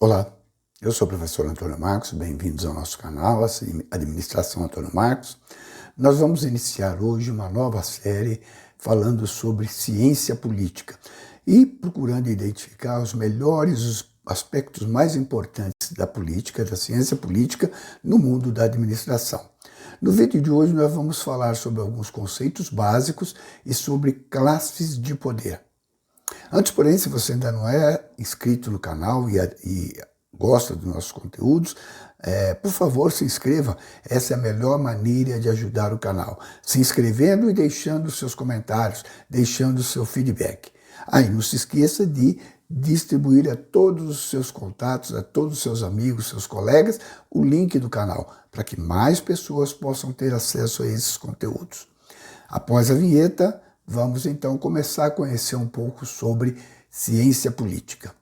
Olá, eu sou o professor Antônio Marcos, bem-vindos ao nosso canal, Administração Antônio Marcos. Nós vamos iniciar hoje uma nova série falando sobre ciência política e procurando identificar os melhores, os aspectos mais importantes da política, da ciência política no mundo da administração. No vídeo de hoje nós vamos falar sobre alguns conceitos básicos e sobre classes de poder. Antes, porém, se você ainda não é inscrito no canal e gosta dos nossos conteúdos, por favor, se inscreva. Essa é a melhor maneira de ajudar o canal. Se inscrevendo e deixando seus comentários, deixando seu feedback. Aí, não se esqueça de distribuir a todos os seus contatos, a todos os seus amigos, seus colegas, o link do canal, para que mais pessoas possam ter acesso a esses conteúdos. Após a vinheta, vamos então começar a conhecer um pouco sobre ciência política.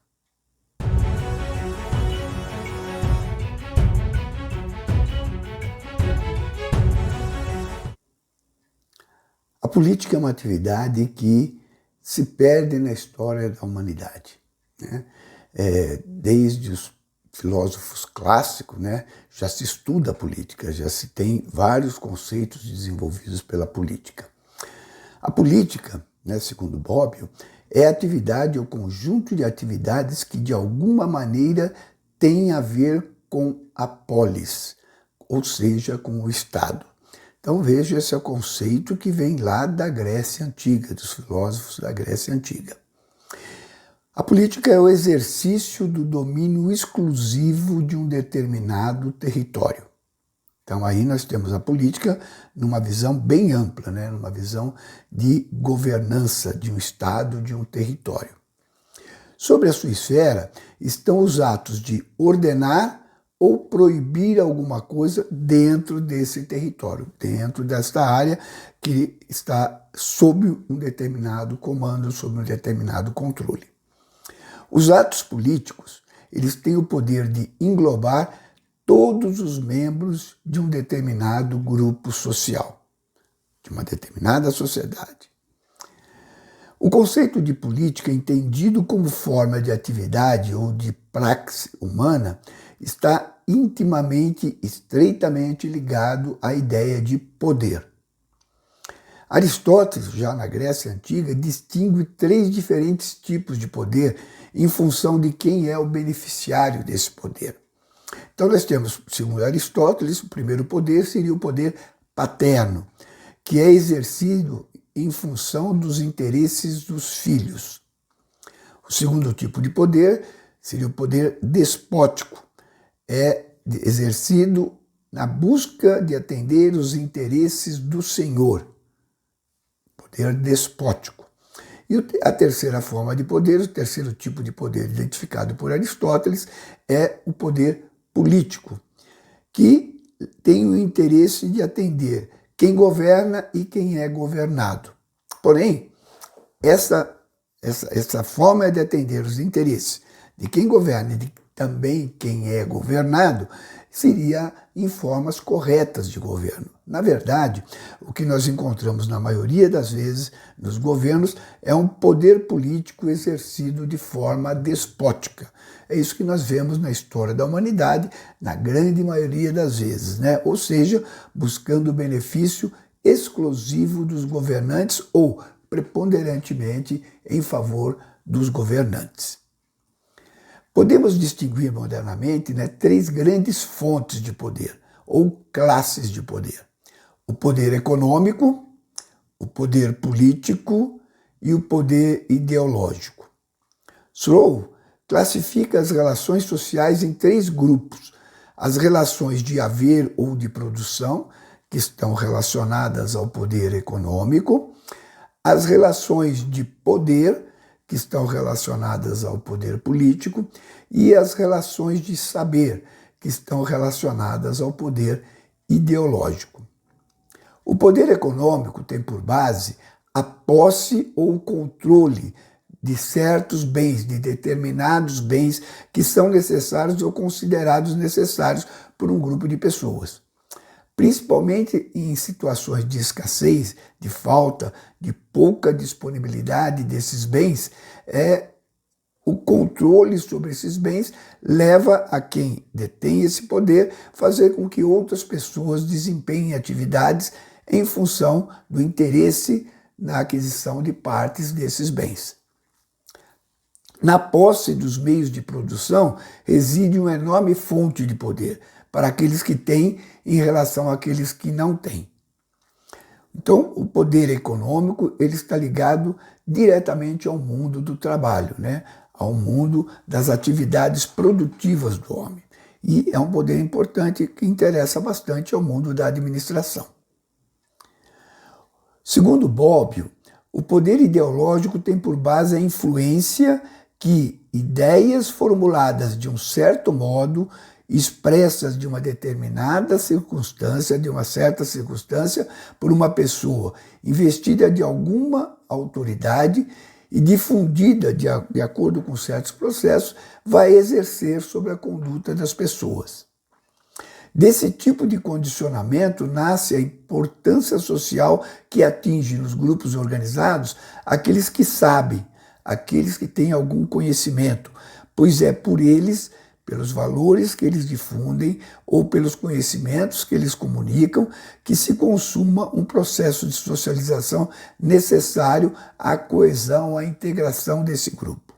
A política é uma atividade que se perde na história da humanidade, né? Desde os filósofos clássicos, né, já se estuda a política, já se tem vários conceitos desenvolvidos pela política. A política, né, segundo Bobbio, é a atividade ou conjunto de atividades que de alguma maneira tem a ver com a polis, ou seja, com o Estado. Então veja, esse é o conceito que vem lá da Grécia Antiga, dos filósofos da Grécia Antiga. A política é o exercício do domínio exclusivo de um determinado território. Então aí nós temos a política numa visão bem ampla, né? Numa visão de governança de um Estado, de um território. Sobre a sua esfera estão os atos de ordenar ou proibir alguma coisa dentro desse território, dentro desta área que está sob um determinado comando, sob um determinado controle. Os atos políticos, eles têm o poder de englobar todos os membros de um determinado grupo social, de uma determinada sociedade. O conceito de política, entendido como forma de atividade ou de praxe humana, está intimamente, estreitamente ligado à ideia de poder. Aristóteles, já na Grécia Antiga, distingue 3 diferentes tipos de poder em função de quem é o beneficiário desse poder. Então nós temos, segundo Aristóteles, o primeiro poder seria o poder paterno, que é exercido em função dos interesses dos filhos. O segundo tipo de poder seria o poder despótico, é exercido na busca de atender os interesses do senhor, poder despótico. E a terceira forma de poder, o terceiro tipo de poder identificado por Aristóteles, é o poder político, que tem o interesse de atender quem governa e quem é governado. Porém, essa forma de atender os interesses de quem governa e também quem é governado seria em formas corretas de governo. Na verdade, o que nós encontramos na maioria das vezes nos governos é um poder político exercido de forma despótica. É isso que nós vemos na história da humanidade, na grande maioria das vezes, né? Ou seja, buscando o benefício exclusivo dos governantes ou preponderantemente em favor dos governantes. Podemos distinguir modernamente, né, 3 grandes fontes de poder, ou classes de poder. O poder econômico, o poder político e o poder ideológico. Srow classifica as relações sociais em 3 grupos. As relações de haver ou de produção, que estão relacionadas ao poder econômico, as relações de poder, que estão relacionadas ao poder político, e as relações de saber, que estão relacionadas ao poder ideológico. O poder econômico tem por base a posse ou o controle de certos bens, de determinados bens que são necessários ou considerados necessários por um grupo de pessoas. Principalmente em situações de escassez, de falta, de pouca disponibilidade desses bens, o controle sobre esses bens leva a quem detém esse poder fazer com que outras pessoas desempenhem atividades em função do interesse na aquisição de partes desses bens. Na posse dos meios de produção reside uma enorme fonte de poder para aqueles que têm em relação àqueles que não têm. Então, o poder econômico ele está ligado diretamente ao mundo do trabalho, né? Ao mundo das atividades produtivas do homem. E é um poder importante que interessa bastante ao mundo da administração. Segundo Bobbio, o poder ideológico tem por base a influência que ideias formuladas de um certo modo, expressas de uma determinada circunstância, de uma certa circunstância, por uma pessoa investida de alguma autoridade e difundida de acordo com certos processos, vai exercer sobre a conduta das pessoas. Desse tipo de condicionamento nasce a importância social que atinge nos grupos organizados aqueles que sabem, aqueles que têm algum conhecimento, pois é por eles, pelos valores que eles difundem ou pelos conhecimentos que eles comunicam, que se consuma um processo de socialização necessário à coesão, à integração desse grupo.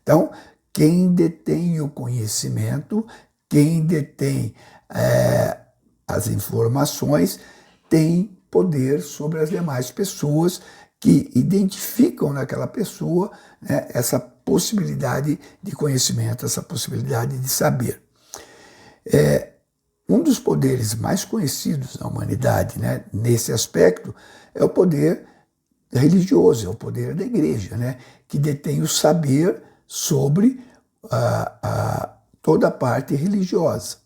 Então, quem detém o conhecimento, quem detém as informações, tem poder sobre as demais pessoas que identificam naquela pessoa, né, essa possibilidade de conhecimento, essa possibilidade de saber. Um dos poderes mais conhecidos na humanidade, né, nesse aspecto, é o poder religioso, é o poder da igreja, né, que detém o saber sobre toda a parte religiosa.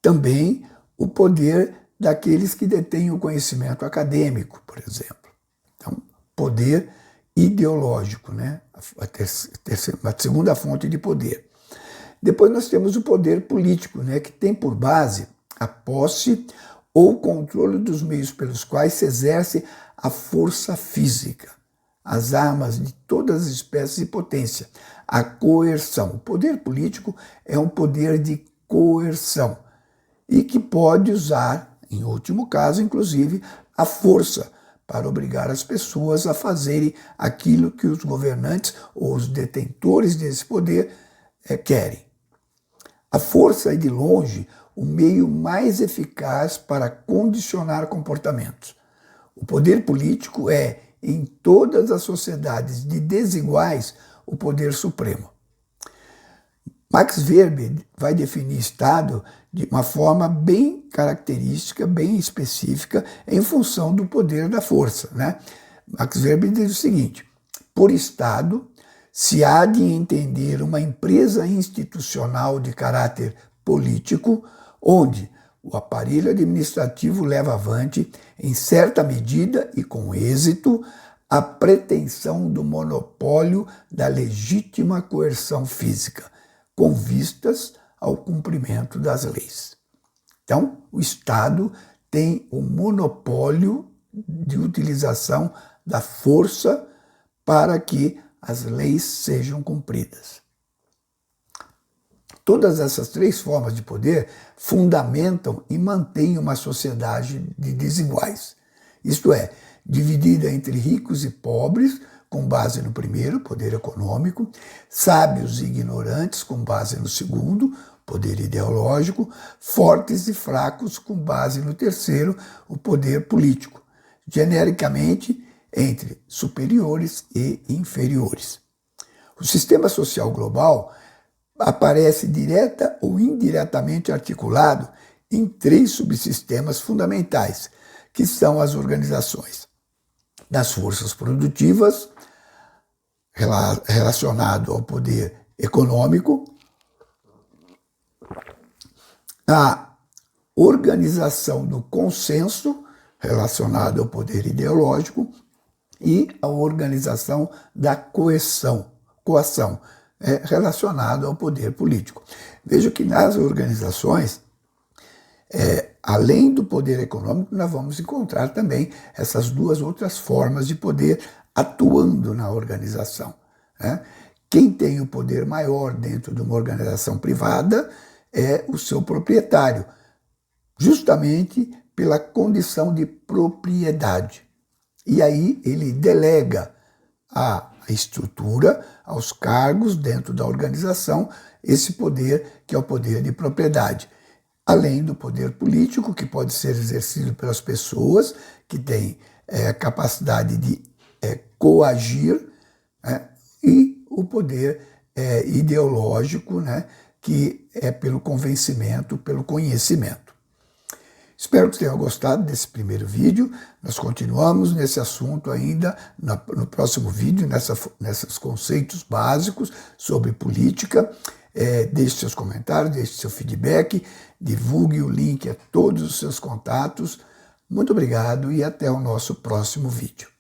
Também o poder daqueles que detêm o conhecimento acadêmico, por exemplo. Então, poder ideológico, né? A segunda fonte de poder. Depois nós temos o poder político, né? Que tem por base a posse ou controle dos meios pelos quais se exerce a força física, as armas de todas as espécies de potência, a coerção. O poder político é um poder de coerção e que pode usar, em último caso, inclusive, a força para obrigar as pessoas a fazerem aquilo que os governantes ou os detentores desse poder querem. A força é, de longe, o meio mais eficaz para condicionar comportamentos. O poder político é, em todas as sociedades de desiguais, o poder supremo. Max Weber vai definir Estado de uma forma bem característica, bem específica, em função do poder da força, né? Max Weber diz o seguinte: por Estado, se há de entender uma empresa institucional de caráter político, onde o aparelho administrativo leva avante, em certa medida e com êxito, a pretensão do monopólio da legítima coerção física, com vistas ao cumprimento das leis. Então, o Estado tem o monopólio de utilização da força para que as leis sejam cumpridas. Todas essas três formas de poder fundamentam e mantêm uma sociedade de desiguais. Isto é, dividida entre ricos e pobres, com base no primeiro, poder econômico, sábios e ignorantes, com base no segundo, poder ideológico, fortes e fracos, com base no terceiro, o poder político, genericamente entre superiores e inferiores. O sistema social global aparece direta ou indiretamente articulado em três subsistemas fundamentais, que são as organizações das forças produtivas, relacionado ao poder econômico, a organização do consenso, relacionado ao poder ideológico, e a organização da coação, relacionado ao poder político. Veja que nas organizações, além do poder econômico, nós vamos encontrar também essas duas outras formas de poder atuando na organização, né? quem tem o poder maior dentro de uma organização privada é o seu proprietário, justamente pela condição de propriedade. E aí ele delega à estrutura, aos cargos dentro da organização, esse poder que é o poder de propriedade. Além do poder político, que pode ser exercido pelas pessoas que têm capacidade de coagir, né? E o poder ideológico, né? Que é pelo convencimento, pelo conhecimento. Espero que tenham gostado desse primeiro vídeo. Nós continuamos nesse assunto ainda no próximo vídeo, nesses conceitos básicos sobre política. Deixe seus comentários, deixe seu feedback, divulgue o link a todos os seus contatos. Muito obrigado e até o nosso próximo vídeo.